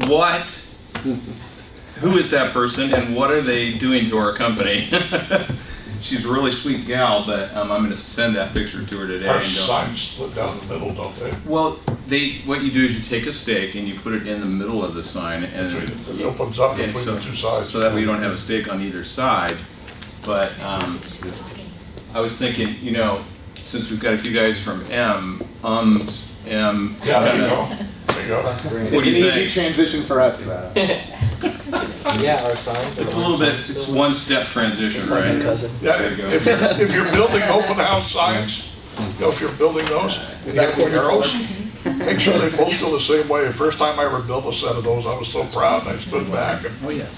what, who is that person and what are they doing to our company? She's a really sweet gal, but I'm going to send that picture to her today. Our and go, signs split down the middle, don't they? well, what you do is you take a stake and you put it in the middle of the sign, and It opens up and between the two sides. so that way you don't have a stake on either side. But I was thinking, you know, since we've got a few guys from M. Yeah, there you go. There you go. What It's do you an easy think? transition for us. Yeah, our sign. It's a little bit, it's one-step transition, My right? cousin. Yeah, There you go. if you're building open house signs, you know, if you're building those, and you have the arrows, make sure they both go the same way. The first time I ever built a set of those, I was so proud, and I stood back, and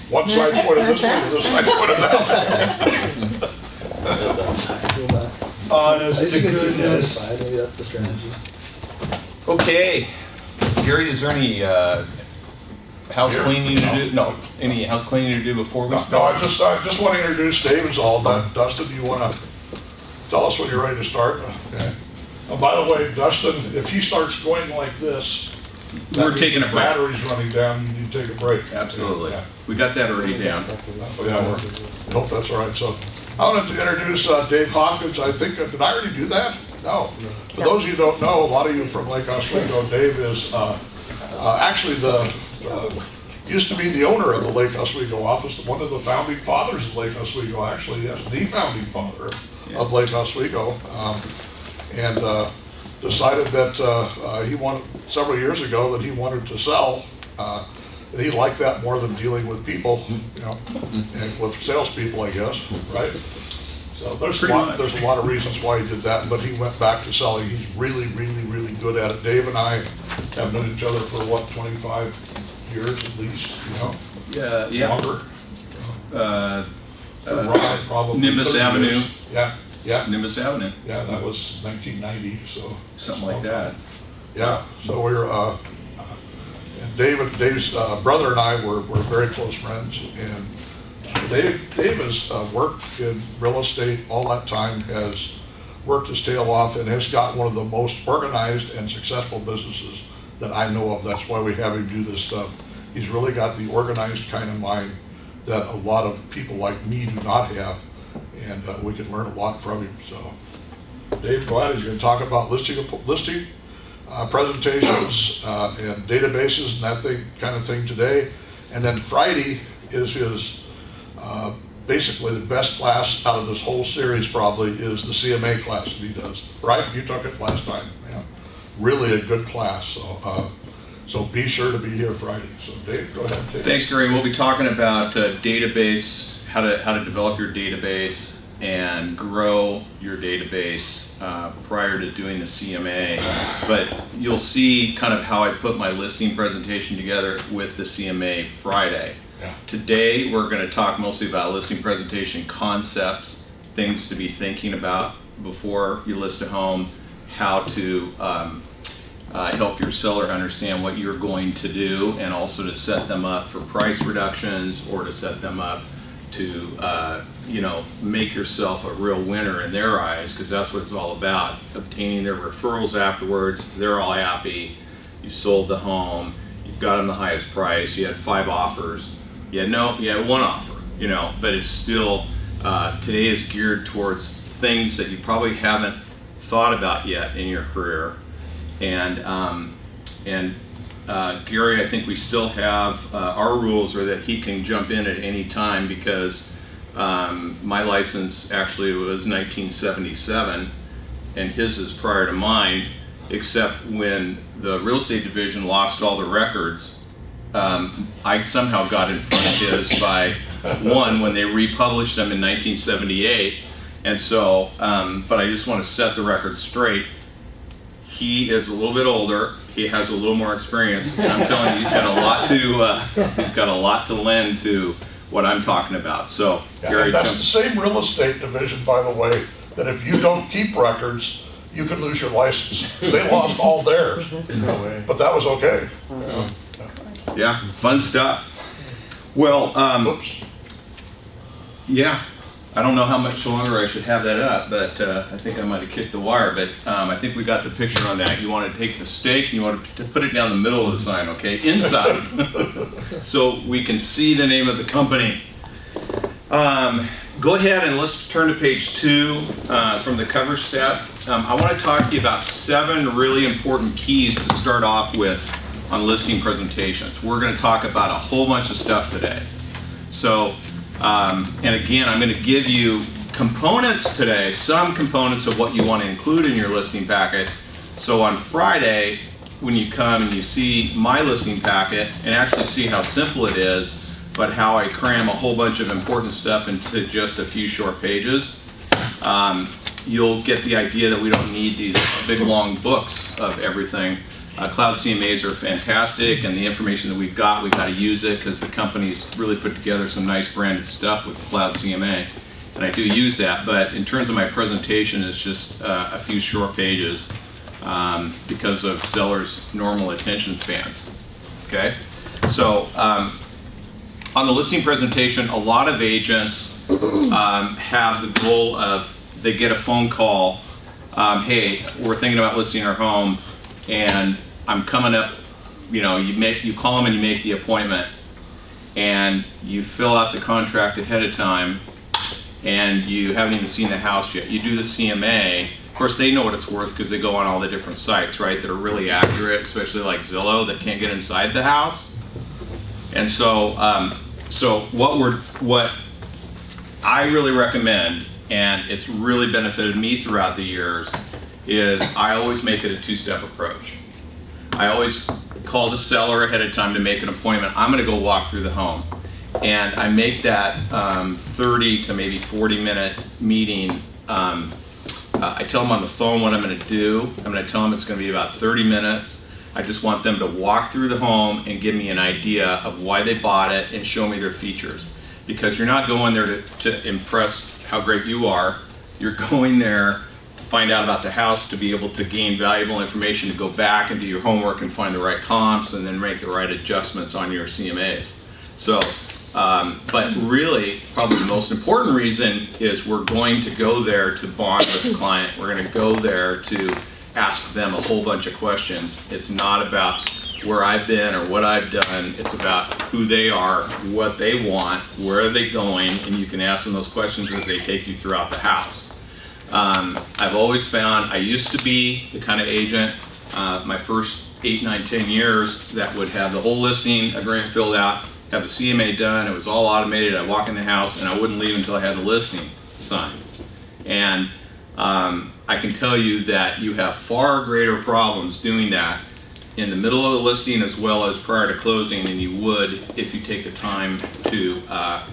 one side pointed this way, and this side pointed that way. Honest As you can see from the other side, maybe that's the strategy. Okay. Gary, is there any house Here? cleaning to do? No, any house cleaning to do before we No, start? I just want to introduce Dave is all done. Dustin, do you want to tell us when you're ready to start? Okay. Oh, by the way, Dustin, if he starts going like this, that We're means taking a the break. battery's running down, you need to take a break. Absolutely. Yeah. We got that already down. Yeah, I hope that's all right. So I wanted to introduce Dave Hopkins. I think, did I already do that? No. For those of you who don't know, a lot of you from Lake Oswego, Dave is actually used to be the owner of the Lake Oswego office, one of the founding fathers of Lake Oswego, actually, yes, the founding father of Lake Oswego. And decided that he wanted, several years ago, that he wanted to sell. And he liked that more than dealing with people, you know, and with salespeople, I guess, right? So there's a lot of reasons why he did that, but he went back to selling. He's really, really, really good at it. Dave and I have known each other for what, 25 years at least, you know? Yeah. Longer. For Uh, Ryan, probably Nimbus 30 Avenue. years. Yeah, Nimbus Avenue, that was 1990, so. something like that. Yeah, so we're, and Dave's brother and I were very close friends, and Dave has worked in real estate all that time, has worked his tail off, and has got one of the most organized and successful businesses that I know of. That's why we have him do this stuff. He's really got the organized kind of mind that a lot of people like me do not have, and we can learn a lot from him. So Dave, go ahead. He's going to talk about listing presentations and databases and that kind of thing today. And then Friday is his, basically the best class out of this whole series probably is the CMA class that he does. Right? You took it last time. Yeah. Really a good class. So be sure to be here Friday. So Dave, go ahead and take it. Thanks, Gary. We'll be talking about database, how to develop your database and grow your database prior to doing the CMA. But you'll see kind of how I put my listing presentation together with the CMA Friday. Yeah. Today, we're going to talk mostly about listing presentation concepts, things to be thinking about before you list a home, how to help your seller understand what you're going to do, and also to set them up for price reductions or to set them up to make yourself a real winner in their eyes, because that's what it's all about. Obtaining their referrals afterwards, they're all happy, you sold the home, you've got them the highest price, you had 5 offers, you had one offer, but it's still, today is geared towards things that you probably haven't thought about yet in your career. And Gary, I think we still have, our rules are that he can jump in at any time, because my license actually was 1977 and his is prior to mine, except when the real estate division lost all the records, I somehow got in front of his by when they republished them in 1978. And so, but I just want to set the record straight. He is a little bit older. He has a little more experience, and I'm telling you, he's got a lot to lend to what I'm talking about. So, Yeah, Gary, and that's the same real estate division, by the way, that if you don't keep records, you can lose your license. They lost all theirs, but that was okay. yeah, fun stuff. Well, Oops. yeah. I don't know how much longer I should have that up, but I think I might have kicked the wire, but I think we got the picture on that. You want to take the stake and you want to put it down the middle of the sign, okay? Inside. So we can see the name of the company. Go ahead and let's turn to page 2 from the cover step. I want to talk to you about 7 really important keys to start off with on listing presentations. We're going to talk about a whole bunch of stuff today. So, and again, I'm going to give you components today, some components of what you want to include in your listing packet. So on Friday, when you come and you see my listing packet and actually see how simple it is, but how I cram a whole bunch of important stuff into just a few short pages, you'll get the idea that we don't need these big long books of everything. Cloud CMAs are fantastic, and the information that we've got to use it because the company's really put together some nice branded stuff with Cloud CMA, and I do use that. But in terms of my presentation, it's just a few short pages because of sellers' normal attention spans. Okay, so on the listing presentation, a lot of agents have the goal of they get a phone call, hey, we're thinking about listing our home, and I'm coming up, you call them and you make the appointment, and you fill out the contract ahead of time, and you haven't even seen the house yet. You do the CMA. Of course, they know what it's worth because they go on all the different sites, right, that are really accurate, especially like Zillow, that can't get inside the house. And so, what I really recommend, and it's really benefited me throughout the years, is I always make it a 2-step approach. I always call the seller ahead of time to make an appointment. I'm going to go walk through the home. And I make that 30 to maybe 40-minute meeting. I tell them on the phone what I'm going to do. I'm going to tell them it's going to be about 30 minutes. I just want them to walk through the home and give me an idea of why they bought it and show me their features. Because you're not going there to impress how great you are. You're going there to find out about the house, to be able to gain valuable information, to go back and do your homework and find the right comps and then make the right adjustments on your CMAs. So, but really, probably the most important reason is we're going to go there to bond with the client. We're going to go there to ask them a whole bunch of questions. It's not about where I've been or what I've done. It's about who they are, what they want, where are they going, and you can ask them those questions as they take you throughout the house. I've always found I used to be the kind of agent, my first 8, 9, 10 years, that would have the whole listing agreement filled out, have the CMA done, it was all automated, I'd walk in the house and I wouldn't leave until I had the listing signed. And I can tell you that you have far greater problems doing that in the middle of the listing as well as prior to closing than you would if you take the time to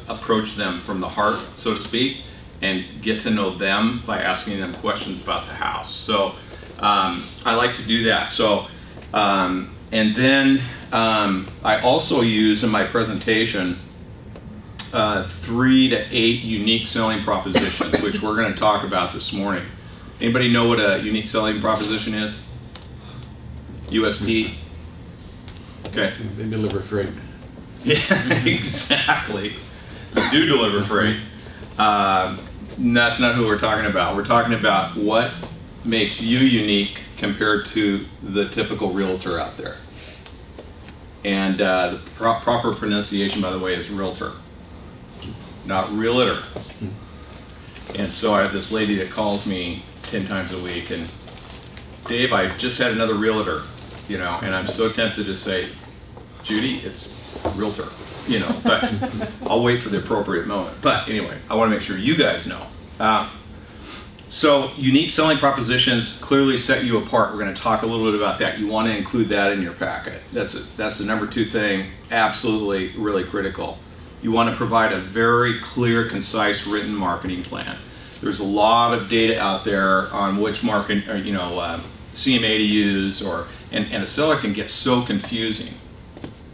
approach them from the heart, so to speak, and get to know them by asking them questions about the house. So I like to do that. So, and then I also use in my presentation 3 to 8 unique selling propositions, which we're going to talk about this morning. Anybody know what a unique selling proposition is? USP? Okay. They deliver freight. Yeah, exactly. They do deliver freight. That's not who we're talking about. We're talking about what makes you unique compared to the typical realtor out there. And the proper pronunciation, by the way, is realtor, not realtor. And so I have this lady that calls me 10 times a week, and Dave, I just had another realtor, and I'm so tempted to say, Judy, it's realtor, but I'll wait for the appropriate moment. But anyway, I want to make sure you guys know. So unique selling propositions clearly set you apart. We're going to talk a little bit about that. You want to include that in your packet. That's the number 2 thing, absolutely really critical. You want to provide a very clear, concise written marketing plan. There's a lot of data out there on which market, CMA to use, and a seller can get so confusing.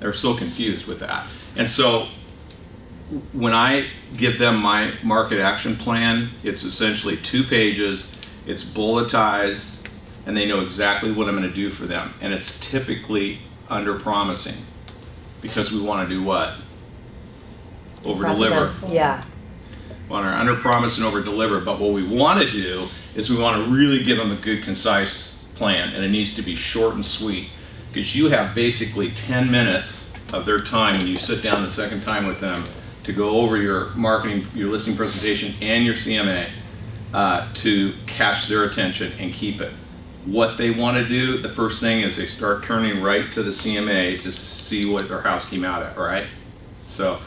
They're so confused with that. And so when I give them my market action plan, it's essentially 2 pages, it's bulletized, and they know exactly what I'm going to do for them. And it's typically under-promising, because we want to do what? Over-deliver. Yeah. We want to under promise and over deliver, but what we want to do is we want to really give them a good, concise plan, and it needs to be short and sweet, because you have basically 10 minutes of their time when you sit down the second time with them to go over your marketing, your listing presentation, and your CMA to catch their attention and keep it. What they want to do, the first thing is they start turning right to the CMA to see what their house came out at, right? So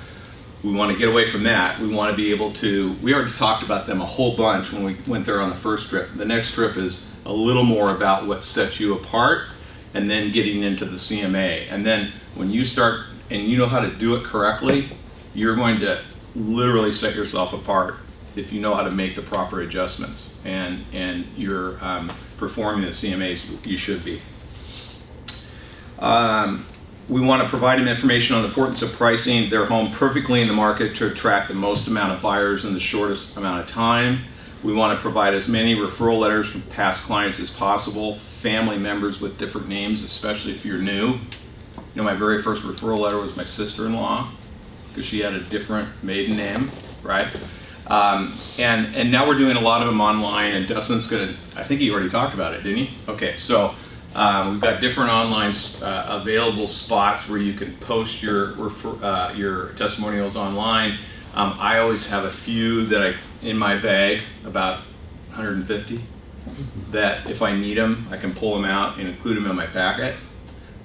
we want to get away from that. We want to be able to, we already talked about them a whole bunch when we went there on the first trip. The next trip is a little more about what sets you apart, and then getting into the CMA. And then when you start and you know how to do it correctly, you're going to literally set yourself apart if you know how to make the proper adjustments, and you're performing the CMAs you should be. We want to provide them information on the importance of pricing their home perfectly in the market to attract the most amount of buyers in the shortest amount of time. We want to provide as many referral letters from past clients as possible, family members with different names, especially if you're new. You know, my very first referral letter was my sister-in-law, because she had a different maiden name, right? And now we're doing a lot of them online, and Dustin's gonna, I think he already talked about it, didn't he? Okay, so we've got different online available spots where you can post your testimonials online. I always have a few that in my bag, about 150, that if I need them, I can pull them out and include them in my packet.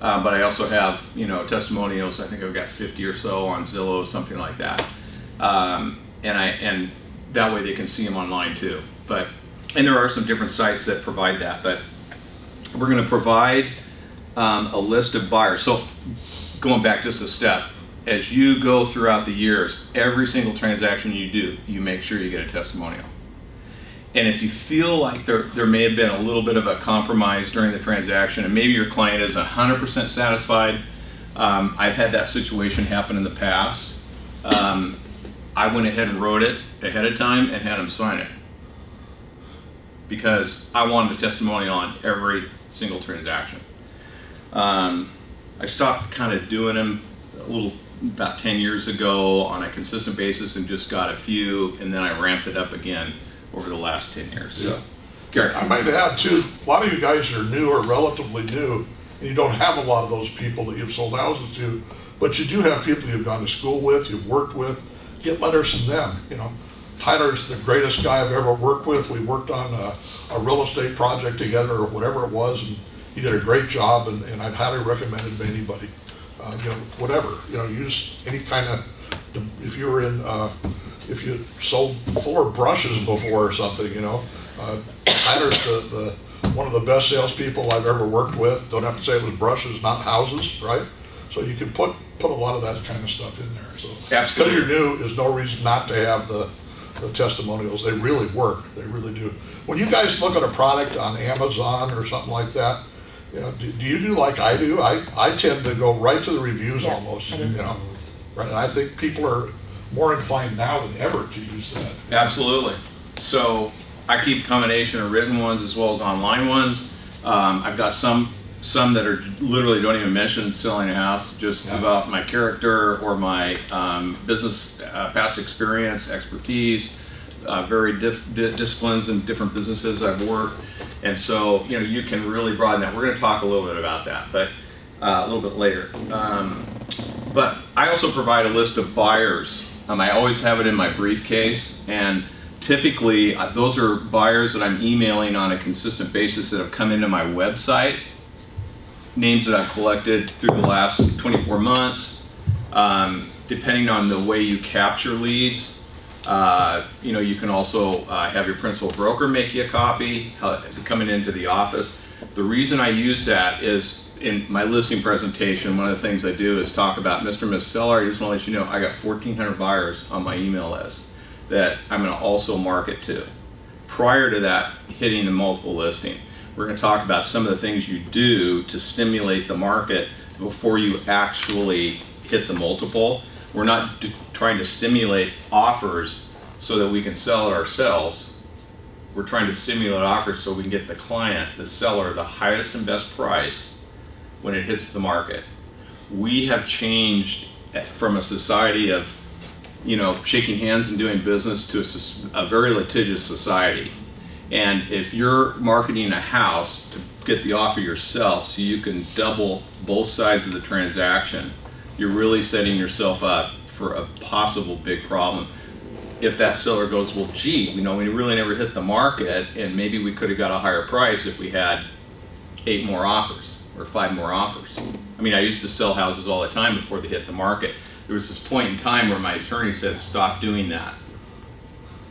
But I also have, testimonials. I think I've got 50 or so on Zillow, something like that. And that way they can see them online too. And there are some different sites that provide that. But we're going to provide a list of buyers. So going back just a step, as you go throughout the years, every single transaction you do, you make sure you get a testimonial. And if you feel like there may have been a little bit of a compromise during the transaction, and maybe your client is 100% satisfied, I've had that situation happen in the past. I went ahead and wrote it ahead of time and had them sign it, because I wanted a testimonial on every single transaction. I stopped kind of doing them about 10 years ago on a consistent basis, and just got a few, and then I ramped it up again over the last 10 years. So, Gary. I might add too, a lot of you guys are new or relatively new, and you don't have a lot of those people that you've sold houses to, but you do have people you've gone to school with, you've worked with. Get letters from them. Tyler's the greatest guy I've ever worked with. We worked on a real estate project together or whatever it was, and he did a great job, and I'd highly recommend it to anybody. Whatever, use any kind of, if you were in, if you sold floor brushes before or something, Tyler's the one of the best salespeople I've ever worked with. Don't have to say it was brushes, not houses, right? So you can put a lot of that kind of stuff in there. So Absolutely. Because you're new, there's no reason not to have the testimonials. They really work. They really do. When you guys look at a product on Amazon or something like that, do you do like I do? I tend to go right to the reviews almost, right? And I think people are more inclined now than ever to use that. Absolutely. So I keep a combination of written ones as well as online ones. I've got some that are literally don't even mention selling a house, just about my character or my business past experience, expertise, very disciplines and different businesses I've worked. And so, you can really broaden that. We're going to talk a little bit about that, but a little bit later. But I also provide a list of buyers. I always have it in my briefcase, and typically those are buyers that I'm emailing on a consistent basis that have come into my website, names that I've collected through the last 24 months. Depending on the way you capture leads, you can also have your principal broker make you a copy coming into the office. The reason I use that is in my listing presentation, one of the things I do is talk about Mr. and Ms. Seller. I just want to let you know I got 1,400 buyers on my email list that I'm going to also market to. Prior to that, hitting the multiple listing, we're going to talk about some of the things you do to stimulate the market before you actually hit the multiple. We're not trying to stimulate offers so that we can sell it ourselves. We're trying to stimulate offers so we can get the client, the seller, the highest and best price when it hits the market. We have changed from a society of shaking hands and doing business to a very litigious society. And if you're marketing a house to get the offer yourself so you can double both sides of the transaction, you're really setting yourself up for a possible big problem. If that seller goes, well, gee, we really never hit the market, and maybe we could have got a higher price if we had 8 more offers or 5 more offers. I mean, I used to sell houses all the time before they hit the market. There was this point in time where my attorney said, stop doing that,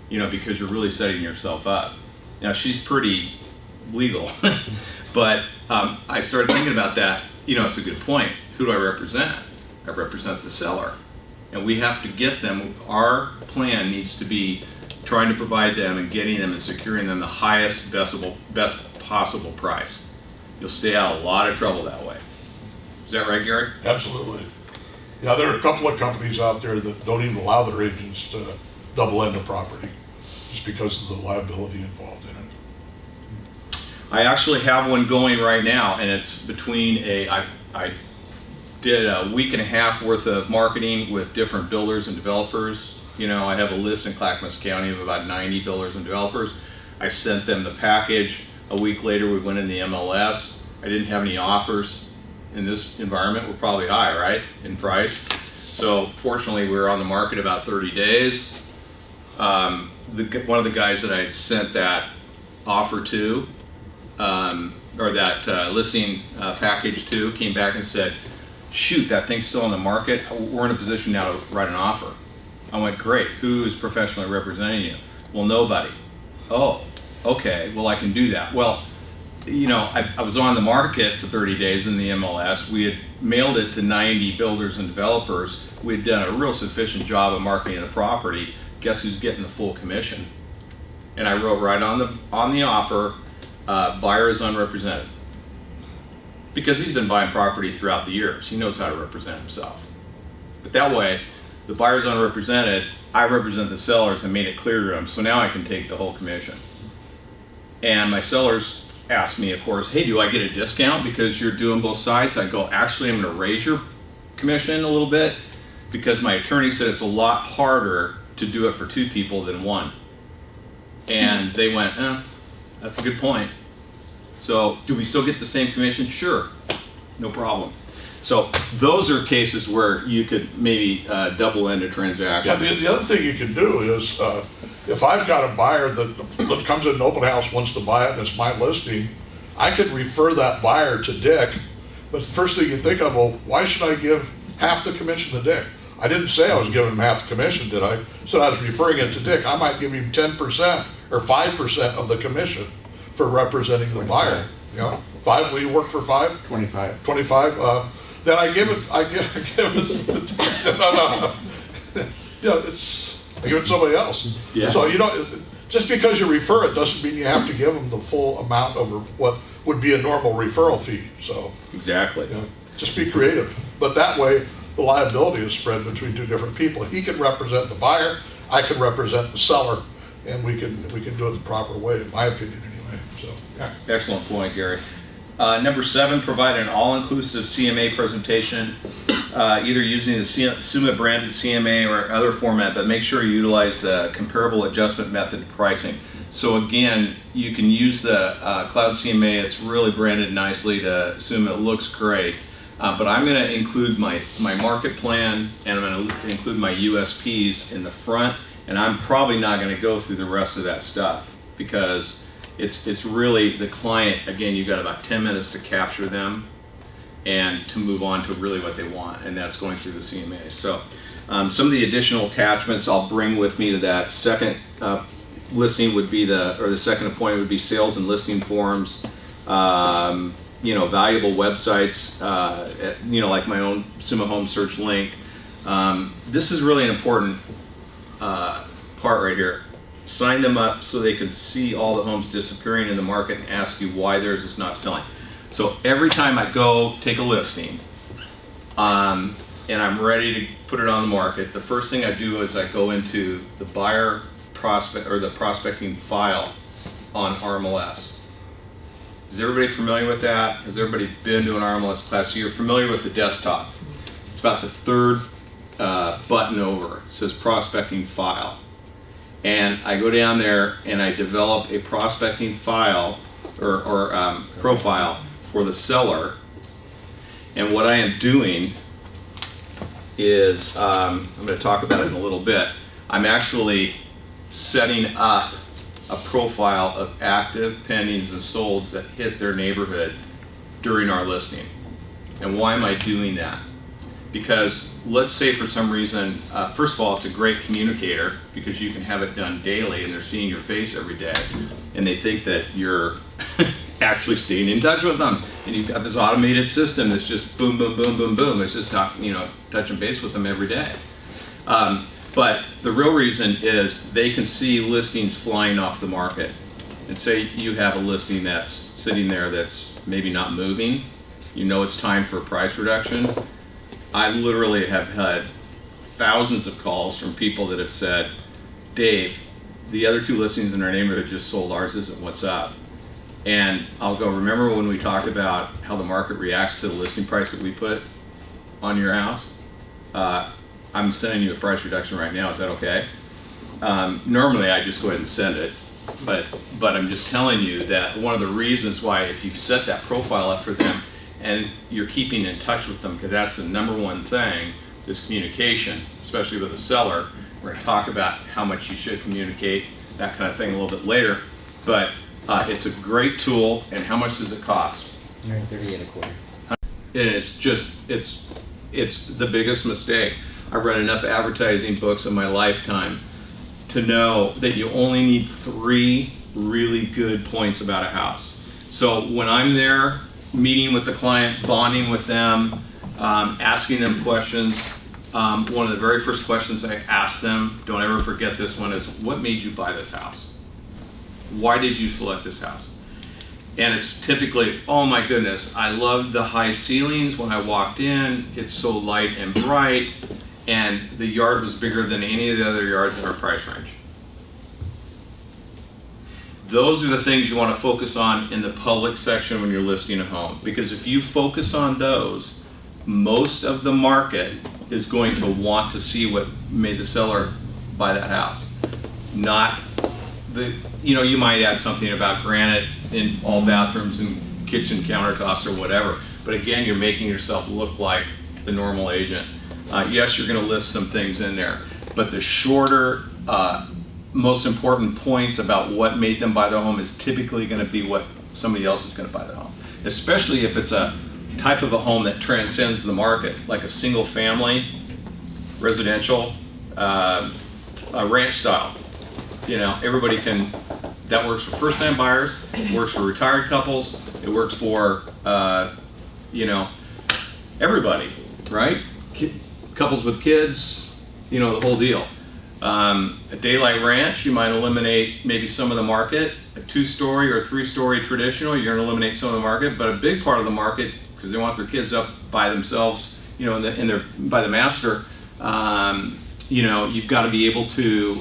because you're really setting yourself up. Now, she's pretty legal, but I started thinking about that. It's a good point. Who do I represent? I represent the seller. And we have to get them, our plan needs to be trying to provide them and getting them and securing them the highest, best possible price. You'll stay out of a lot of trouble that way. Is that right, Gary? Absolutely. Yeah, there are a couple of companies out there that don't even allow their agents to double end a property just because of the liability involved in it. I actually have one going right now, and it's between I did a week and a half worth of marketing with different builders and developers. I have a list in Clackamas County of about 90 builders and developers. I sent them the package. A week later, we went in the MLS. I didn't have any offers in this environment. We're probably high, right, in price. So fortunately, we were on the market about 30 days. One of the guys that I had sent that offer to, or that listing package to, came back and said, shoot, that thing's still on the market. We're in a position now to write an offer. I went, great. Who is professionally representing you? Well, nobody. Oh, okay. Well, I can do that. Well, I was on the market for 30 days in the MLS. We had mailed it to 90 builders and developers. We had done a real sufficient job of marketing the property. Guess who's getting the full commission? And I wrote right on the offer, buyer is unrepresented. Because he's been buying property throughout the years. He knows how to represent himself. But that way, the buyer's unrepresented, I represent the sellers and made it clear to them, so now I can take the whole commission. And my sellers asked me, of course, hey, do I get a discount because you're doing both sides? I go, actually, I'm going to raise your commission a little bit because my attorney said it's a lot harder to do it for 2 people than 1. And they went, that's a good point. So do we still get the same commission? Sure, no problem. So those are cases where you could maybe double end a transaction. Yeah, the other thing you can do is, if I've got a buyer that comes in an open house, wants to buy it, and it's my listing, I could refer that buyer to Dick. But the first thing you think of, well, why should I give half the commission to Dick? I didn't say I was giving him half the commission, did I? So I was referring it to Dick. I might give him 10% or 5% of the commission for representing the buyer. 5, will you work for 5? 25. 25, then I give it, I give it, no. I give it to somebody else. Yeah. So, just because you refer it doesn't mean you have to give them the full amount over what would be a normal referral fee. So, Exactly. just be creative. But that way, the liability is spread between 2 different people. He can represent the buyer, I can represent the seller, and we can do it the proper way, in my opinion, anyway. So, yeah. Excellent point, Gary. Number 7, provide an all-inclusive CMA presentation, either using the SUMA branded CMA or other format, but make sure you utilize the comparable adjustment method pricing. So again, you can use the Cloud CMA. It's really branded nicely. The SUMA looks great. But I'm going to include my market plan, and I'm going to include my USPs in the front, and I'm probably not going to go through the rest of that stuff because it's really the client. Again, you've got about 10 minutes to capture them and to move on to really what they want, and that's going through the CMA. So some of the additional attachments I'll bring with me to that second listing would be the second appointment would be sales and listing forms, valuable websites, like my own Summa Home Search link. This is really an important part right here. Sign them up so they can see all the homes disappearing in the market and ask you why theirs is not selling. So every time I go take a listing, and I'm ready to put it on the market, the first thing I do is I go into the buyer prospect or the prospecting file on RMLS. Is everybody familiar with that? Has everybody been to an RMLS class? So you're familiar with the desktop. It's about the 3rd button over. It says prospecting file. And I go down there and I develop a prospecting file or profile for the seller. And what I am doing is, I'm going to talk about it in a little bit, I'm actually setting up a profile of active pendings and solds that hit their neighborhood during our listing. And why am I doing that? Because let's say for some reason, first of all, it's a great communicator because you can have it done daily and they're seeing your face every day and they think that you're actually staying in touch with them. And you've got this automated system that's just boom, boom, boom, boom, boom. It's just touching base with them every day. But the real reason is they can see listings flying off the market. And say you have a listing that's sitting there that's maybe not moving, you know it's time for a price reduction. I literally have had thousands of calls from people that have said, Dave, the other 2 listings in our neighborhood just sold, ours isn't, what's up? And I'll go, remember when we talked about how the market reacts to the listing price that we put on your house? I'm sending you a price reduction right now, is that okay? Normally I just go ahead and send it, but I'm just telling you that one of the reasons why, if you set that profile up for them and you're keeping in touch with them, because that's the number one thing, is communication, especially with a seller. We're going to talk about how much you should communicate, that kind of thing a little bit later, but it's a great tool. And how much does it cost? $138 a quarter. And it's just, it's the biggest mistake. I've read enough advertising books in my lifetime to know that you only need 3 really good points about a house. So when I'm there meeting with the client, bonding with them, asking them questions, one of the very first questions I ask them, don't ever forget this one, is what made you buy this house? Why did you select this house? And it's typically, oh my goodness, I loved the high ceilings when I walked in, it's so light and bright, and the yard was bigger than any of the other yards in our price range. Those are the things you want to focus on in the public section when you're listing a home. Because if you focus on those, most of the market is going to want to see what made the seller buy that house. Not the, you might add something about granite in all bathrooms and kitchen countertops or whatever. But again, you're making yourself look like the normal agent. Yes, you're going to list some things in there, but the shorter, most important points about what made them buy the home is typically going to be what somebody else is going to buy the home. Especially if it's a type of a home that transcends the market, like a single family, residential, ranch style. Everybody can, that works for first time buyers, it works for retired couples, it works for, everybody, right? Couples with kids, the whole deal. A daylight ranch, you might eliminate maybe some of the market. A 2-story or 3-story traditional, you're going to eliminate some of the market. But a big part of the market, because they want their kids up by themselves, by the master, you've got to be able to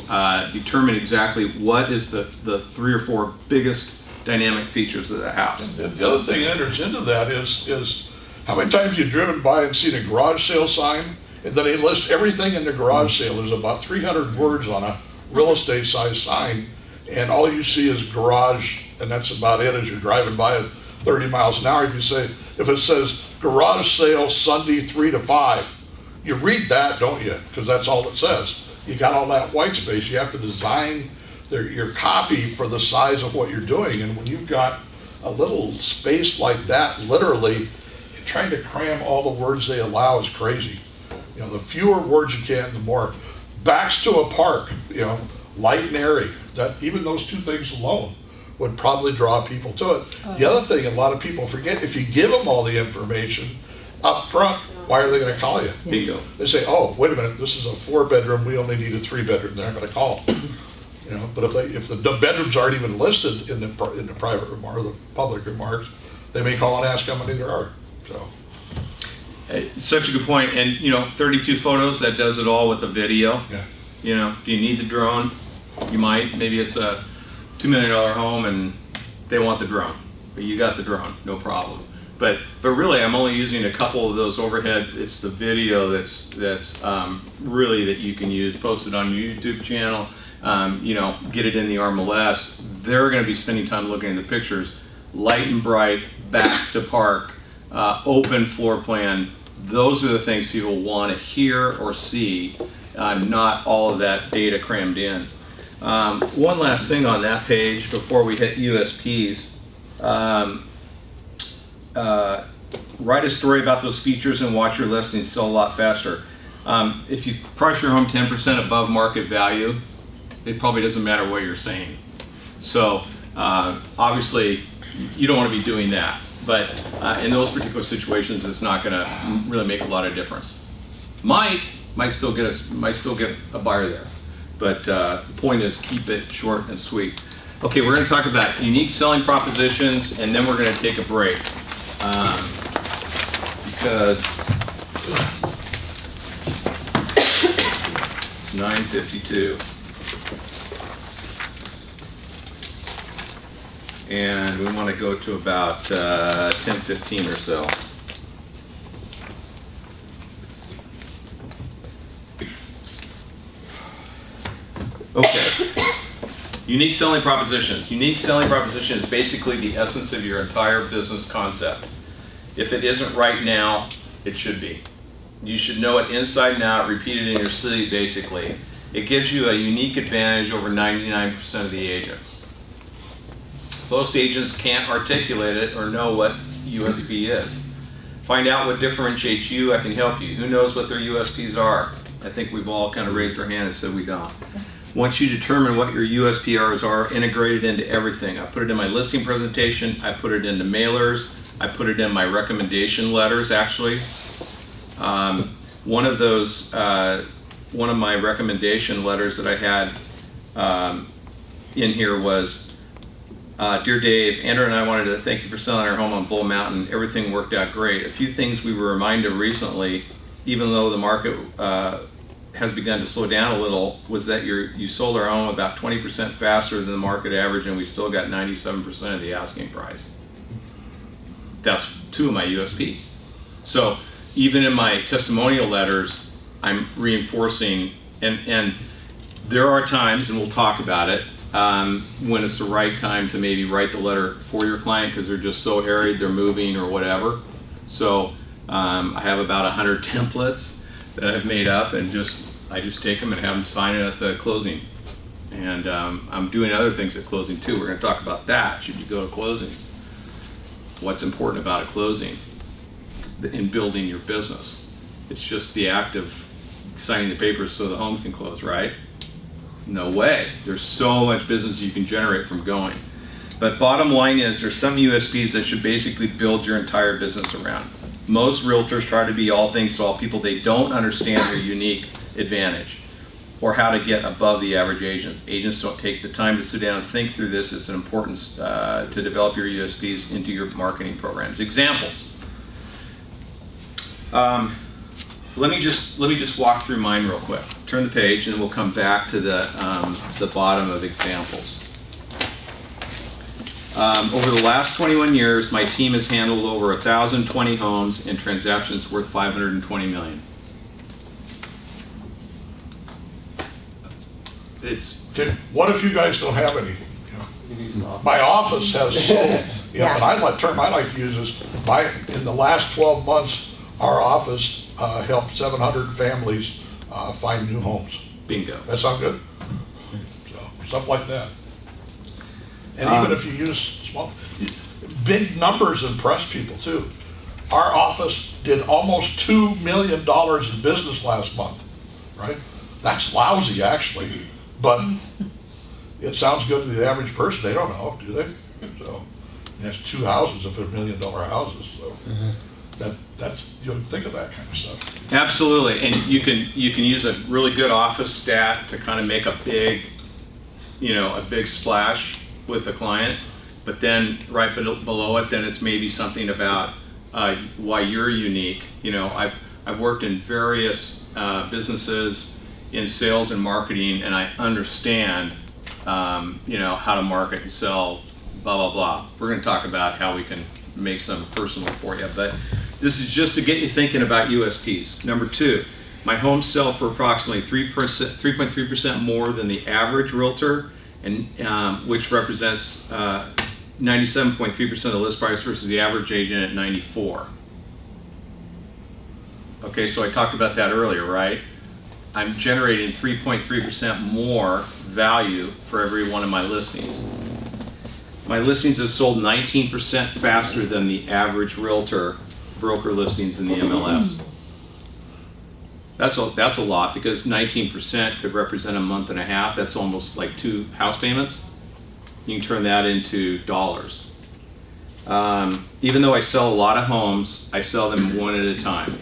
determine exactly what is the 3 or 4 biggest dynamic features of the house. And the other thing that enters into that is how many times you've driven by and seen a garage sale sign, and then they list everything in the garage sale. There's about 300 words on a real estate size sign, and all you see is garage, and that's about it as you're driving by at 30 miles an hour. If it says garage sale Sunday 3 to 5, you read that, don't you? Because that's all it says. You got all that white space. You have to design your copy for the size of what you're doing, and when you've got a little space like that, literally, trying to cram all the words they allow is crazy. The fewer words you can, the more. Backs to a park, light and airy. That even those 2 things alone would probably draw people to it. The other thing a lot of people forget, if you give them all the information up front, why are they going to call you? Bingo. They say, oh, wait a minute, this is a 4-bedroom, we only need a 3-bedroom. They're not going to call. But if the bedrooms aren't even listed in the private remark or the public remarks, they may call and ask how many there are. So. It's such a good point. And 32 photos, that does it all with the video. Yeah. Do you need the drone? You might. Maybe it's a $2 million home and they want the drone, but you got the drone, no problem. But really, I'm only using a couple of those overhead. It's the video that's really that you can use. Post it on your YouTube channel. Get it in the RMLS. They're going to be spending time looking at the pictures. Light and bright, backs to park, open floor plan. Those are the things people want to hear or see, not all of that data crammed in. One last thing on that page before we hit USPs. Write a story about those features and watch your listings sell a lot faster. If you price your home 10% above market value, it probably doesn't matter what you're saying. So obviously, you don't want to be doing that. But in those particular situations, it's not going to really make a lot of difference. Might still get a buyer there. But the point is, keep it short and sweet. Okay, we're going to talk about unique selling propositions, and then we're going to take a break. Because it's 9:52. And we want to go to about 10:15 or so. Okay. Unique selling propositions. Unique selling proposition is basically the essence of your entire business concept. If it isn't right now, it should be. You should know it inside and out, repeat it in your sleep, basically. It gives you a unique advantage over 99% of the agents. Most agents can't articulate it or know what USP is. Find out what differentiates you, I can help you. Who knows what their USPs are? I think we've all kind of raised our hand and said we don't. Once you determine what your USPs are, integrate it into everything. I put it in my listing presentation, I put it into mailers, I put it in my recommendation letters, actually. One of my recommendation letters that I had in here was, Dear Dave, Andrew and I wanted to thank you for selling our home on Bull Mountain. Everything worked out great. A few things we were reminded recently, even though the market has begun to slow down a little, was that you sold our home about 20% faster than the market average, and we still got 97% of the asking price. That's two of my USPs. So even in my testimonial letters, I'm reinforcing, and there are times, and we'll talk about it, when it's the right time to maybe write the letter for your client because they're just so harried, they're moving or whatever. So I have about 100 templates that I've made up, and I just take them and have them sign it at the closing. And I'm doing other things at closing too. We're going to talk about that. Should you go to closings? What's important about a closing in building your business? It's just the act of signing the papers so the home can close, right? No way. There's so much business you can generate from going. But bottom line is, there's some USPs that should basically build your entire business around. Most realtors try to be all things to all people. They don't understand their unique advantage or how to get above the average agents. Agents don't take the time to sit down and think through this. It's an importance to develop your USPs into your marketing programs. Examples. Let me just walk through mine real quick. Turn the page, and we'll come back to the bottom of examples. Over the last 21 years, my team has handled over 1,020 homes and transactions worth $520 million. Okay, what if you guys don't have any? My office has and I like to use this. In the last 12 months, our office helped 700 families find new homes. Bingo. That sound good? So stuff like that. And even if you use big numbers impress people too. Our office did almost $2 million in business last month, right? That's lousy actually, but it sounds good to the average person. They don't know, do they? So that's two houses if they're $1 million houses. So that's you don't think of that kind of stuff. Absolutely, and you can use a really good office stat to kind of make a big splash with the client, but then right below it, then it's maybe something about why you're unique. I've worked in various businesses in sales and marketing, and I understand how to market and sell, blah blah blah. We're going to talk about how we can make some personal for you, but this is just to get you thinking about USPs. Number 2, my homes sell for approximately 3.3% more than the average realtor, and which represents 97.3% of the list price versus the average agent at 94. Okay, so I talked about that earlier, right? I'm generating 3.3% more value for every one of my listings. My listings have sold 19% faster than the average realtor broker listings in the MLS. That's a lot, because 19% could represent a month and a half. That's almost like 2 house payments. You can turn that into dollars. Even though I sell a lot of homes, I sell them one at a time.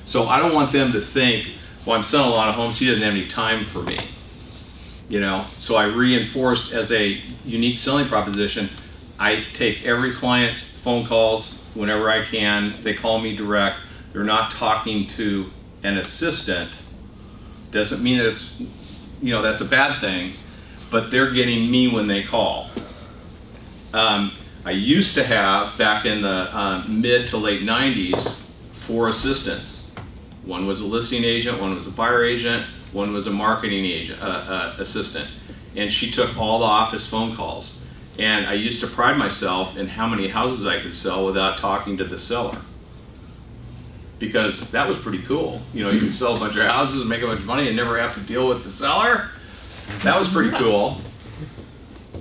So I don't want them to think, well, I'm selling a lot of homes, he doesn't have any time for me. You know, so I reinforce as a unique selling proposition, I take every client's phone calls whenever I can. They call me direct. They're not talking to an assistant. Doesn't mean that it's, you know, that's a bad thing, but they're getting me when they call. I used to have, back in the mid to late 90s, 4 assistants. One was a listing agent, one was a buyer agent, one was a marketing agent, assistant, and she took all the office phone calls. And I used to pride myself in how many houses I could sell without talking to the seller, because that was pretty cool. You know, you can sell a bunch of houses and make a bunch of money and never have to deal with the seller. That was pretty cool.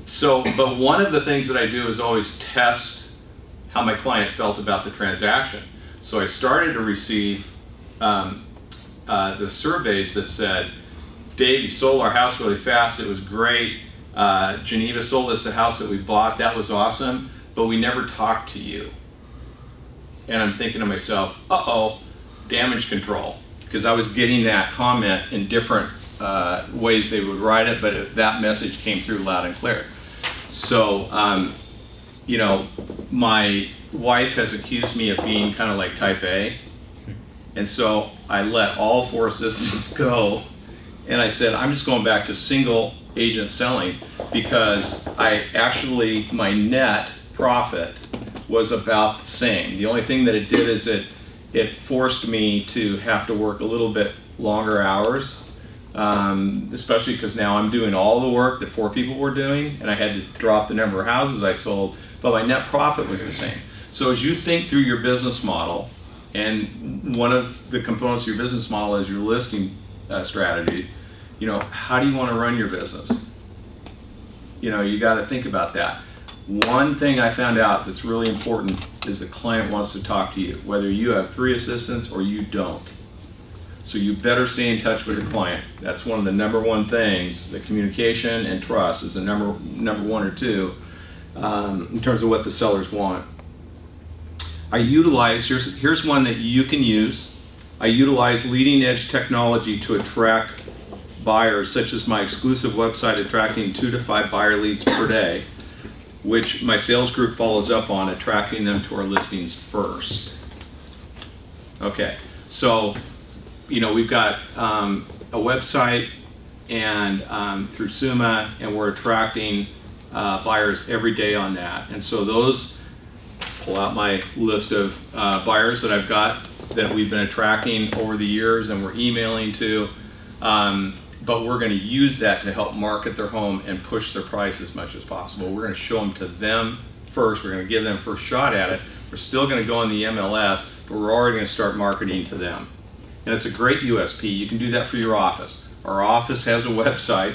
So, but one of the things that I do is always test how my client felt about the transaction. So I started to receive the surveys that said, Dave, you sold our house really fast, it was great. Geneva sold us the house that we bought, that was awesome, but we never talked to you. And I'm thinking to myself, uh-oh, damage control. Because I was getting that comment in different ways they would write it, but that message came through loud and clear. So, you know, my wife has accused me of being kind of like type A. And so I let all 4 assistants go, and I said, I'm just going back to single agent selling, because my net profit was about the same. The only thing that it did is it forced me to have to work a little bit longer hours, especially because now I'm doing all the work that 4 people were doing, and I had to drop the number of houses I sold, but my net profit was the same. So as you think through your business model, and one of the components of your business model is your listing strategy, you know, how do you want to run your business? You know, you got to think about that. One thing I found out that's really important is the client wants to talk to you, whether you have 3 assistants or you don't. So you better stay in touch with the client. That's one of the number 1 things. The communication and trust is the number 1 or 2 in terms of what the sellers want. I utilize, here's one that you can use. I utilize leading edge technology to attract buyers, such as my exclusive website attracting 2 to 5 buyer leads per day, which my sales group follows up on, attracting them to our listings first. Okay, so, you know, we've got a website and through Summa, and we're attracting buyers every day on that. And so those, pull out my list of buyers that I've got that we've been attracting over the years and we're emailing to, but we're going to use that to help market their home and push their price as much as possible. We're going to show them to them first. We're going to give them first shot at it. We're still going to go in the MLS, but we're already going to start marketing to them. And it's a great USP. You can do that for your office. Our office has a website,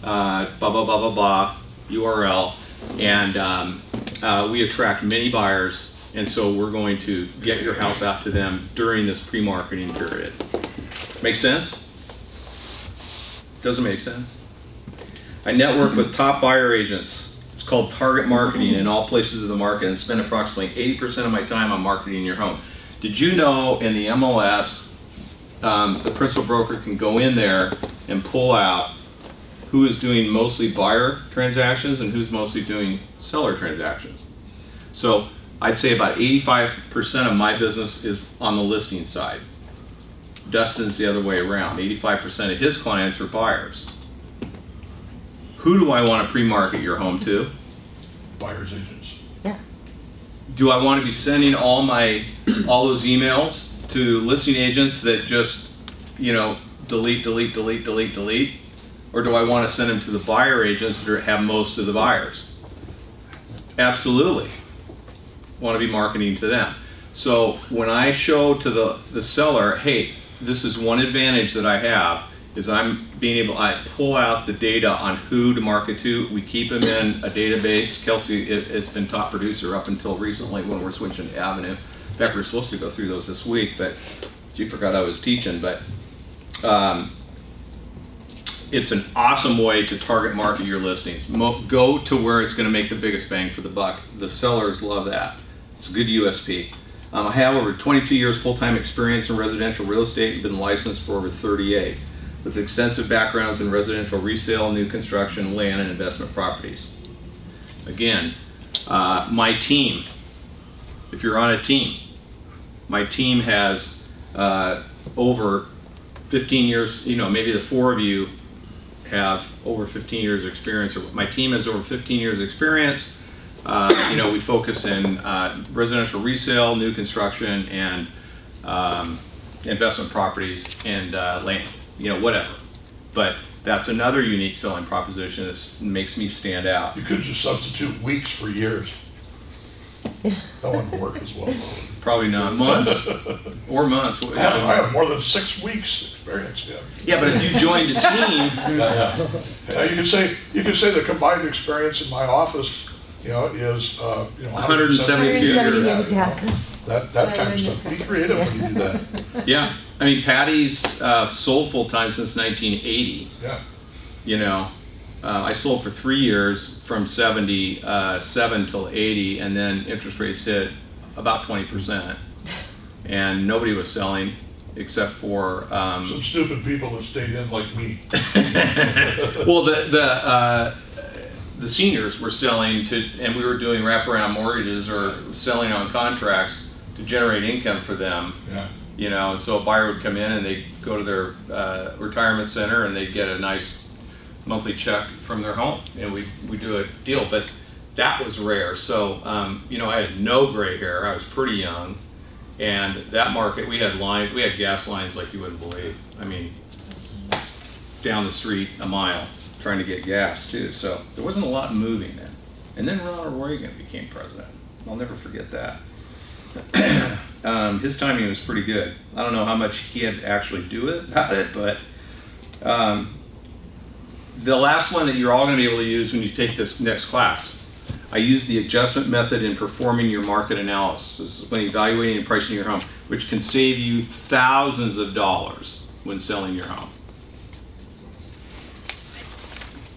blah, blah, blah, blah, blah, URL, and we attract many buyers, and so we're going to get your house out to them during this pre-marketing period. Make sense? Doesn't make sense? I network with top buyer agents. It's called target marketing in all places of the market, and spend approximately 80% of my time on marketing your home. Did you know in the MLS, the principal broker can go in there and pull out who is doing mostly buyer transactions and who's mostly doing seller transactions? So I'd say about 85% of my business is on the listing side. Dustin's the other way around. 85% of his clients are buyers. Who do I want to pre-market your home to? Buyer's agents. Yeah. do I want to be sending all those emails to listing agents that just, delete, or do I want to send them to the buyer agents that have most of the buyers? Absolutely. Want to be marketing to them. So when I show to the seller, hey, this is one advantage that I have, is I pull out the data on who to market to. We keep them in a database. Kelsey has been top producer up until recently when we're switching to Avenue. In fact, we're supposed to go through those this week, but she forgot I was teaching. But it's an awesome way to target market your listings. Go to where it's going to make the biggest bang for the buck. The sellers love that. It's a good USP. I have over 22 years full-time experience in residential real estate and been licensed for over 38, with extensive backgrounds in residential resale, new construction, land, and investment properties. Again, my team, if you're on a team, my team has over 15 years, maybe the four of you have over 15 years experience. My team has over 15 years experience. We focus in residential resale, new construction, and investment properties and land, whatever. But that's another unique selling proposition that makes me stand out. You could just substitute weeks for years. That wouldn't work as well. Probably not. Months or months. I have more than 6 weeks experience. Yeah. Yeah, but if you joined a team, Yeah, you could say the combined experience in my office, is 172 years. Yeah. That kind of stuff. Be creative when you do that. Yeah, I mean, Patty's sold full time since 1980. Yeah. I sold for 3 years from 77 till 80, and then interest rates hit about 20%, and nobody was selling except for Some stupid people that stayed in like me. well, the seniors were selling and we were doing wraparound mortgages or selling on contracts to generate income for them. Yeah. And so a buyer would come in and they'd go to their retirement center and they'd get a nice monthly check from their home, and we do a deal. But that was rare. So I had no gray hair. I was pretty young, and that market, we had gas lines like you wouldn't believe. I mean, down the street a mile trying to get gas too. So there wasn't a lot moving then. And then Ronald Reagan became president. I'll never forget that. His timing was pretty good. I don't know how much he had to actually do about it, but the last one that you're all going to be able to use when you take this next class, I use the adjustment method in performing your market analysis when evaluating and pricing your home, which can save you thousands of dollars when selling your home.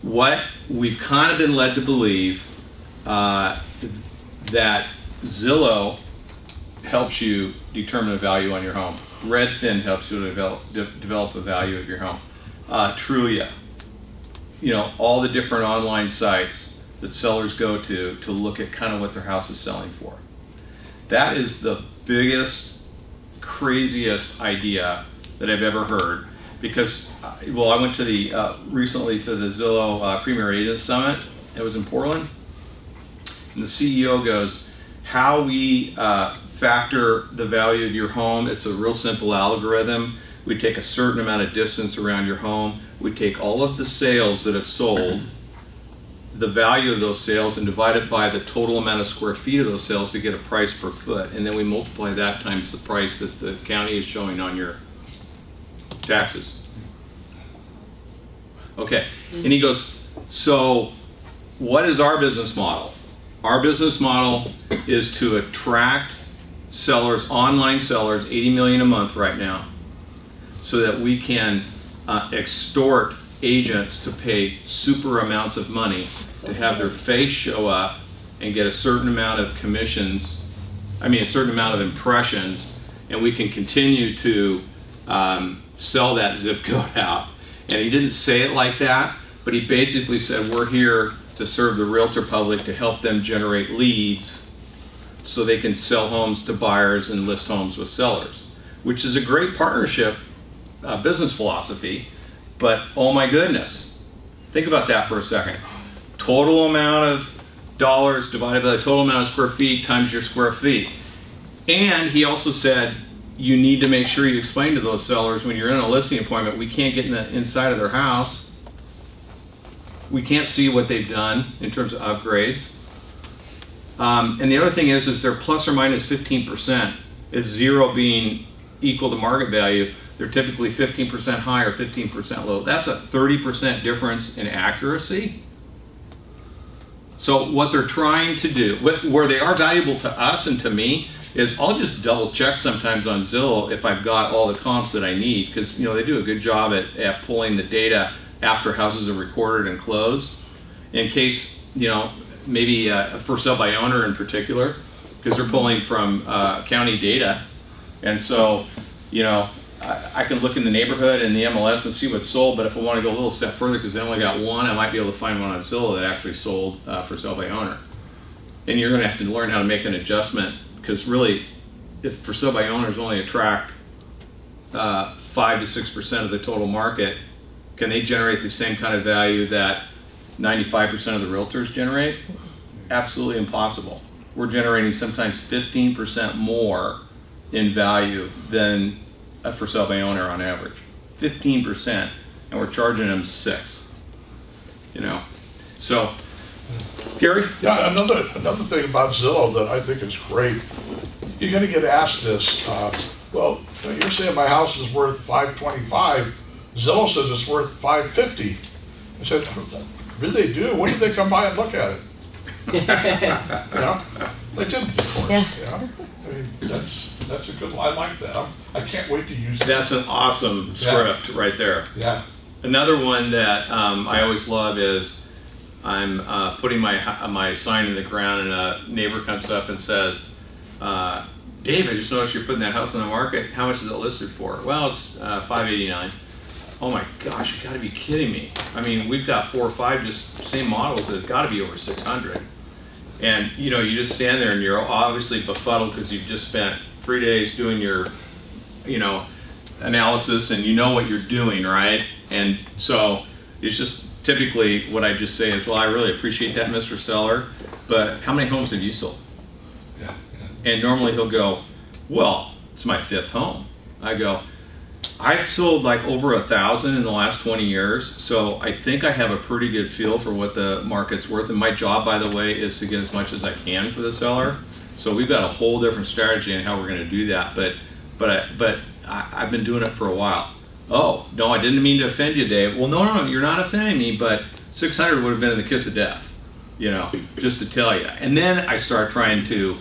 What we've kind of been led to believe that Zillow helps you determine a value on your home. Redfin helps you develop a value of your home. Trulia, all the different online sites that sellers go to look at kind of what their house is selling for. That is the biggest, craziest idea that I've ever heard, because, I went to recently to the Zillow Premier Agent Summit. It was in Portland, and the CEO goes, how we factor the value of your home, it's a real simple algorithm. We take a certain amount of distance around your home. We take all of the sales that have sold, the value of those sales, and divide it by the total amount of square feet of those sales to get a price per foot. And then we multiply that times the price that the county is showing on your taxes. Okay, and he goes, so what is our business model? Our business model is to attract sellers, online sellers, 80 million a month right now, so that we can extort agents to pay super amounts of money to have their face show up and get a certain amount of commissions, a certain amount of impressions, and we can continue to sell that zip code out. And he didn't say it like that, but he basically said, we're here to serve the realtor public, to help them generate leads so they can sell homes to buyers and list homes with sellers, which is a great partnership business philosophy. But oh my goodness, think about that for a second. Total amount dollars divided by the total amount of square feet times your square feet. And he also said, you need to make sure you explain to those sellers when you're in a listing appointment, we can't get in the inside of their house. We can't see what they've done in terms of upgrades. And the other thing is they're plus or minus 15%. If 0 being equal to market value, they're typically 15% high or 15% low. That's a 30% difference in accuracy. So what they're trying to do, where they are valuable to us and to me, is I'll just double check sometimes on Zillow if I've got all the comps that I need, because they do a good job at pulling the data after houses are recorded and closed, in case maybe for sale by owner in particular, because they're pulling from county data, and so I can look in the neighborhood and the MLS and see what's sold, but if I want to go a little step further because they only got one, I might be able to find one on Zillow that actually sold for sale by owner. And you're going to have to learn how to make an adjustment, because really, if for sale by owners only attract 5 to 6% of the total market, can they generate the same kind of value that 95% of the realtors generate? Absolutely impossible. We're generating sometimes 15% more in value than a for sale by owner on average. 15%, and we're charging them 6. So, Gary? Yeah, another thing about Zillow that I think is great, you're going to get asked this. Well, you're saying my house is worth $525. Zillow says it's worth $550. I said, really they do? When did they come by and look at it? They didn't, of course. Yeah. I mean, that's a good. I like that. I can't wait to use that. That's an awesome script right there. Yeah. Another one that I always love is I'm putting my sign in the ground, and a neighbor comes up and says, Dave, I just noticed you're putting that house on the market. How much is it listed for? Well, it's $589. Oh my gosh, you gotta be kidding me. I mean, we've got 4 or 5 just same models that have gotta be over 600. And you just stand there and you're obviously befuddled because you've just spent 3 days doing your, analysis, and you know what you're doing, right? And so it's just typically what I just say is, well, I really appreciate that, Mr. Seller, but how many homes have you sold? Yeah. And normally he'll go, well, it's my 5th home. I go, I've sold like over 1,000 in the last 20 years, so I think I have a pretty good feel for what the market's worth. And my job, by the way, is to get as much as I can for the seller. So we've got a whole different strategy on how we're going to do that. But I've been doing it for a while. Oh, no, I didn't mean to offend you, Dave. Well, no, you're not offending me, but 600 would have been in the kiss of death, just to tell you. And then I start trying to,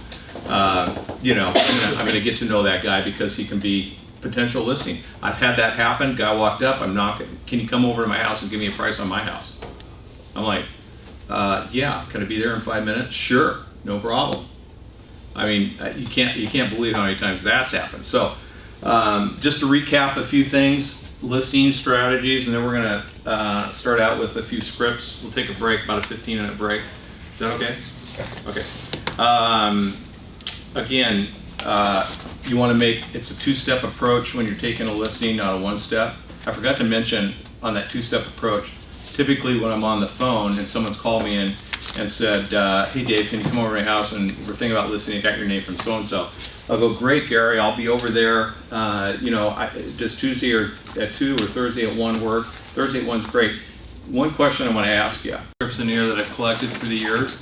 I'm going to get to know that guy because he can be potential listing. I've had that happen. Guy walked up, I'm knocking. Can you come over to my house and give me a price on my house? I'm like, yeah. Can I be there in 5 minutes? Sure, no problem. I mean, you can't believe how many times that's happened. So, just to recap a few things, listing strategies, and then we're gonna start out with a few scripts. We'll take a break, about a 15-minute break. Is that okay? Okay. Again. You want to make, it's a 2-step approach when you're taking a listing, not a 1-step. I forgot to mention on that 2-step approach, typically when I'm on the phone and someone's called me in and said, hey Dave, can you come over to my house and we're thinking about listing, I got your name from so-and-so. I'll go, great Gary, I'll be over there, does Tuesday or at 2 or Thursday at 1 work? Thursday at 1's great. One question I want to ask you, scripts in here that I've collected through the years,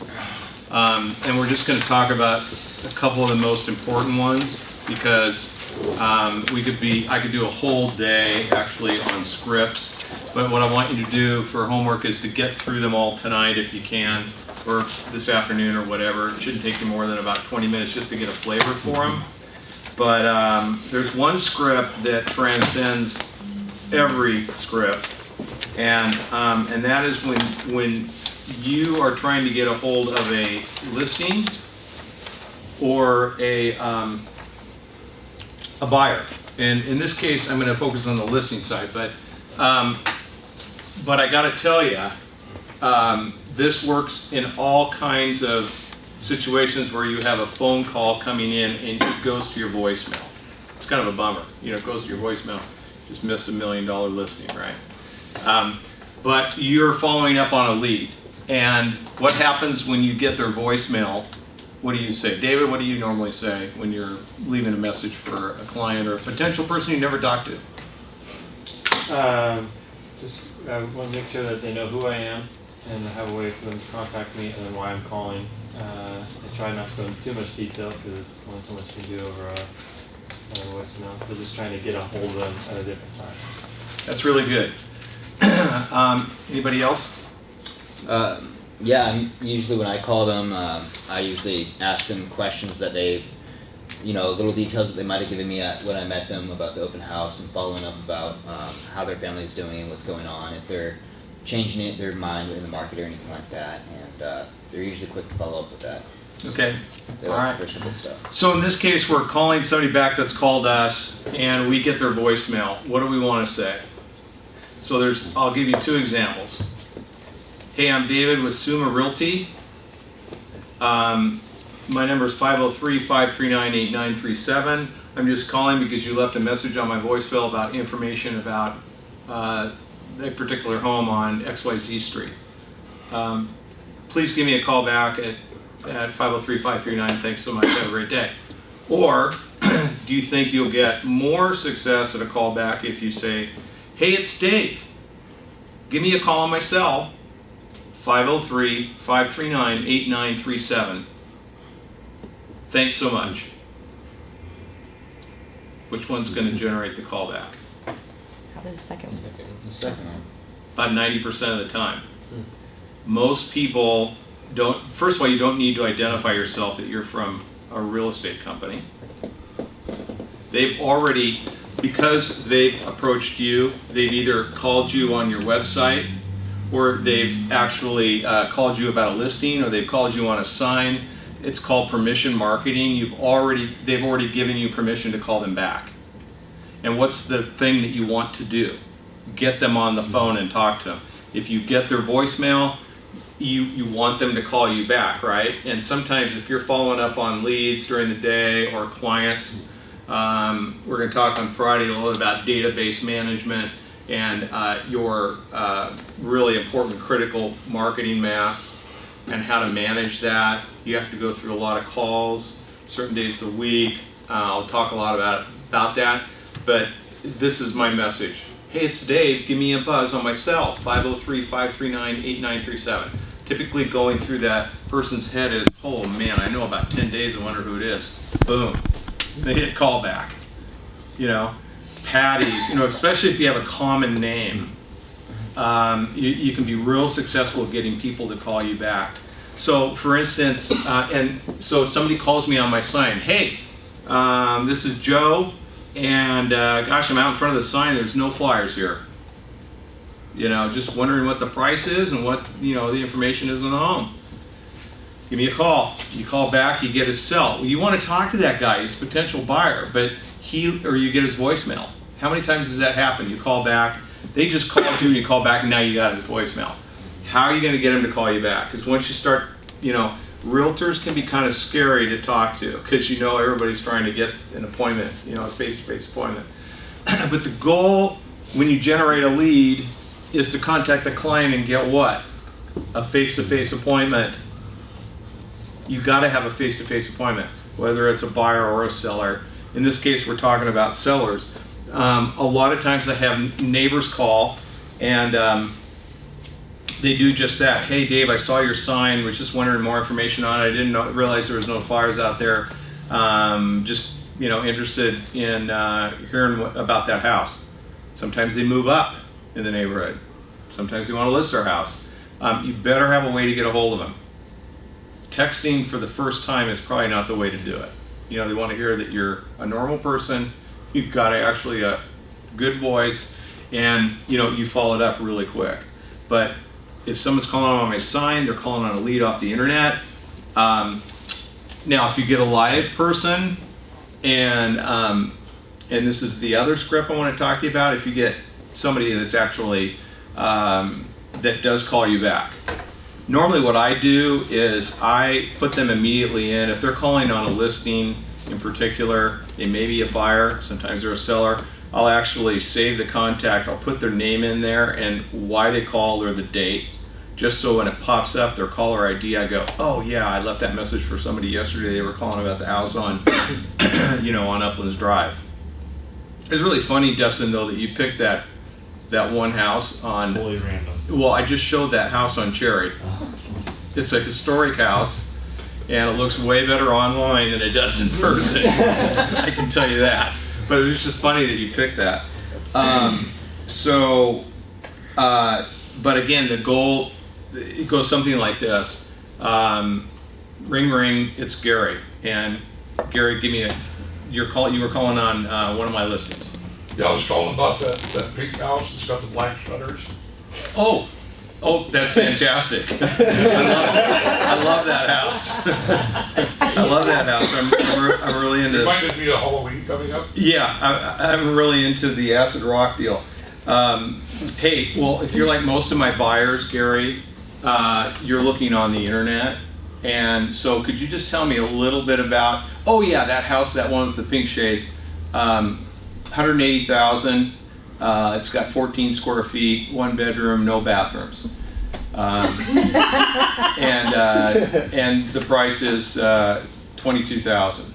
and we're just going to talk about a couple of the most important ones, because I could do a whole day actually on scripts, but what I want you to do for homework is to get through them all tonight if you can, or this afternoon or whatever. It shouldn't take you more than about 20 minutes just to get a flavor for them. But there's one script that transcends every script, and that is when you are trying to get a hold of a listing or a buyer. And in this case, I'm going to focus on the listing side, but I got to tell you, this works in all kinds of situations where you have a phone call coming in and it goes to your voicemail. It's kind of a bummer, it goes to your voicemail. Just missed $1 million listing, right? But you're following up on a lead. And what happens when you get their voicemail? What do you say? David, what do you normally say when you're leaving a message for a client or a potential person you never talked to? Just want to make sure that they know who I am and have a way for them to contact me and then why I'm calling. I try not to go into too much detail because there's only so much you can do over a voicemail. So just trying to get a hold of them at a different time. That's really good. Anybody else? Yeah, usually when I call them, I usually ask them questions that they've, little details that they might have given me when I met them about the open house, and following up about how their family's doing and what's going on, if they're changing their mind in the market or anything like that, and they're usually quick to follow up with that. Okay. They All like right. personable stuff. So in this case, we're calling somebody back that's called us, and we get their voicemail. What do we want to say? So I'll give you 2 examples. Hey, I'm David with Summa Realty. My number is 503-539-8937. I'm just calling because you left a message on my voicemail about information about a particular home on XYZ Street. Please give me a call back at 503-539. Thanks so much. Have a great day. Or do you think you'll get more success at a call back if you say, hey, it's Dave. Give me a call on my cell, 503-539-8937. Thanks so much. Which one's going to generate the call back? Probably the second one. The second one. About 90% of the time. Most people don't, first of all, you don't need to identify yourself that you're from a real estate company. They've already, because they've approached you, they've either called you on your website, or they've actually called you about a listing, or they've called you on a sign. It's called permission marketing. They've already given you permission to call them back. And what's the thing that you want to do? Get them on the phone and talk to them. If you get their voicemail, you want them to call you back, right? And sometimes if you're following up on leads during the day or clients, we're going to talk on Friday a little bit about database management and your really important critical marketing mass and how to manage that. You have to go through a lot of calls, certain days of the week. I'll talk a lot about that, but this is my message. Hey, it's Dave. Give me a buzz on my cell, 503-539-8937. Typically going through that person's head is, oh man, I know about 10 days, I wonder who it is. Boom. They hit call back. Patty, especially if you have a common name, you can be real successful at getting people to call you back. So for instance, and so if somebody calls me on my sign, hey, this is Joe, and gosh, I'm out in front of the sign, there's no flyers here. Just wondering what the price is and what, the information is on the home. Give me a call. You call back, you get his cell. Well, you want to talk to that guy, he's a potential buyer, but you get his voicemail. How many times does that happen? You call back, they just called you and you call back and now you got his voicemail. How are you going to get him to call you back? Because once you start, realtors can be kind of scary to talk to because everybody's trying to get an appointment, a face-to-face appointment. But the goal when you generate a lead is to contact the client and get what? A face-to-face appointment. You got to have a face-to-face appointment, whether it's a buyer or a seller. In this case, we're talking about sellers. A lot of times I have neighbors call and they do just that. Hey Dave, I saw your sign, was just wondering more information on it. I didn't realize there was no flyers out there. Just interested in hearing about that house. Sometimes they move up in the neighborhood. Sometimes they want to list their house. You better have a way to get a hold of them. Texting for the first time is probably not the way to do it. They want to hear that you're a normal person, you've got actually a good voice, and you followed up really quick. But if someone's calling on my sign, they're calling on a lead off the internet. Now, if you get a live person, and this is the other script I want to talk to you about, if you get somebody that's actually that does call you back. Normally what I do is I put them immediately in. If they're calling on a listing in particular, they may be a buyer, sometimes they're a seller, I'll actually save the contact. I'll put their name in there and why they called or the date. just so when it pops up, their caller ID, I go, oh yeah, I left that message for somebody yesterday. They were calling about the house on, on Uplands Drive. It's really funny, Dustin, though, that you picked that one house on. Totally random. Well, I just showed that house on Cherry. It's a historic house, and it looks way better online than it does in person. I can tell you that. But it was just funny that you picked that. But again, the goal, it goes something like this. Ring, ring, it's Gary. And Gary, give me you were calling on one of my listings. Yeah, I was calling about that pink house that's got the black shutters. Oh, that's fantastic. I love that house. I love that house. I'm really into. Reminded me of Halloween coming up. Yeah, I'm really into the acid rock deal. Hey, well, if you're like most of my buyers, Gary, you're looking on the internet. And so could you just tell me a little bit about, oh yeah, that house, that one with the pink shades, 180,000. It's got 14 square feet, 1 bedroom, no bathrooms. And the price is 22,000.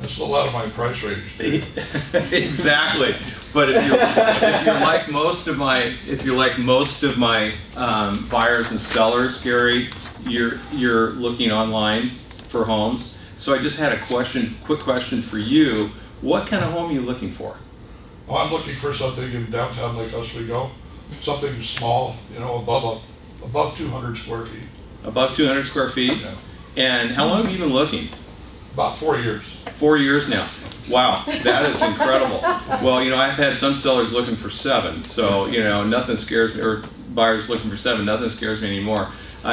That's a lot of my price range, Dave. Exactly. But if you're like most of my buyers and sellers, Gary, you're looking online for homes. So I just had a quick question for you. What kind of home are you looking for? Well, I'm looking for something in downtown Lake Oswego, something small, above 200 square feet. Above 200 square feet? Yeah. And how long have you been looking? About 4 years. 4 years now. Wow, that is incredible. Well, I've had some sellers looking for 7, so, nothing scares me, or buyers looking for 7, nothing scares me anymore.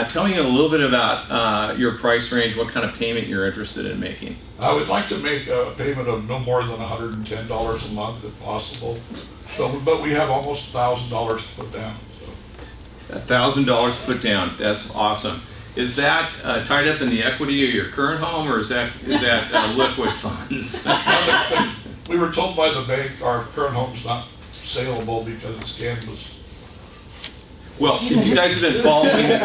Tell me a little bit about your price range, what kind of payment you're interested in making. I would like to make a payment of no more than $110 a month if possible. But we have almost $1,000 to put down. So. $1,000 put down, that's awesome. Is that tied up in the equity of your current home, or is that liquid funds? We were told by the bank our current home's not saleable because it's canvas. Well, if you guys have been following the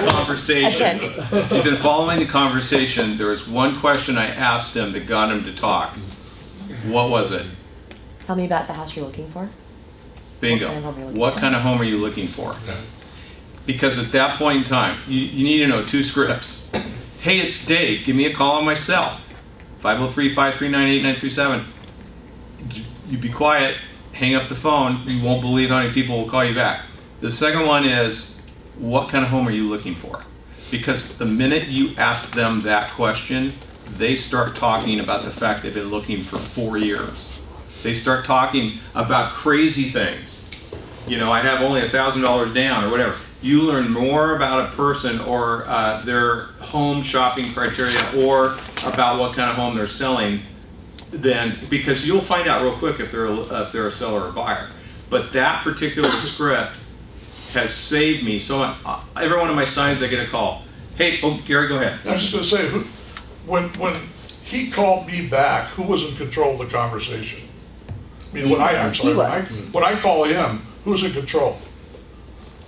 conversation, there was one question I asked him that got him to talk. What was it? Tell me about the house you're looking for. Bingo. What kind of home are you looking for? Yeah. Because at that point in time, you need to know 2 scripts. Hey, it's Dave. Give me a call on my cell. 503-539-8937. You be quiet. Hang up the phone. You won't believe how many people will call you back. The second one is, what kind of home are you looking for? Because the minute you ask them that question, they start talking about the fact they've been looking for 4 years. They start talking about crazy things. I have only $1,000 down or whatever. You learn more about a person or their home shopping criteria or about what kind of home they're selling because you'll find out real quick if they're a seller or buyer. But that particular script has saved me so much. Every one of my signs I get a call. Hey, Gary, go ahead. I was just going to say, when he called me back, who was in control of the conversation? I mean, when I call him, who's in control?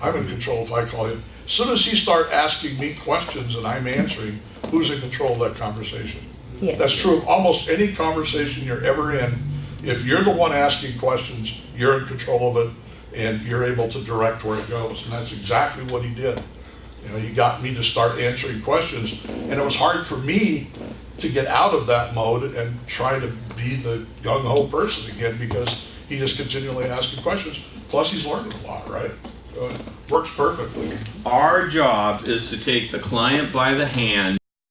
I'm in control if I call him. As soon as he starts asking me questions and I'm answering, who's in control of that conversation? Yes. That's true of almost any conversation you're ever in. If you're the one asking questions, you're in control of it and you're able to direct where it goes. And that's exactly what he did. He got me to start answering questions, and it was hard for me to get out of that mode and try to be the gung-ho person again because he just continually asking questions. Plus he's learning a lot, right? So it works perfectly. Our job is to take the client by the hand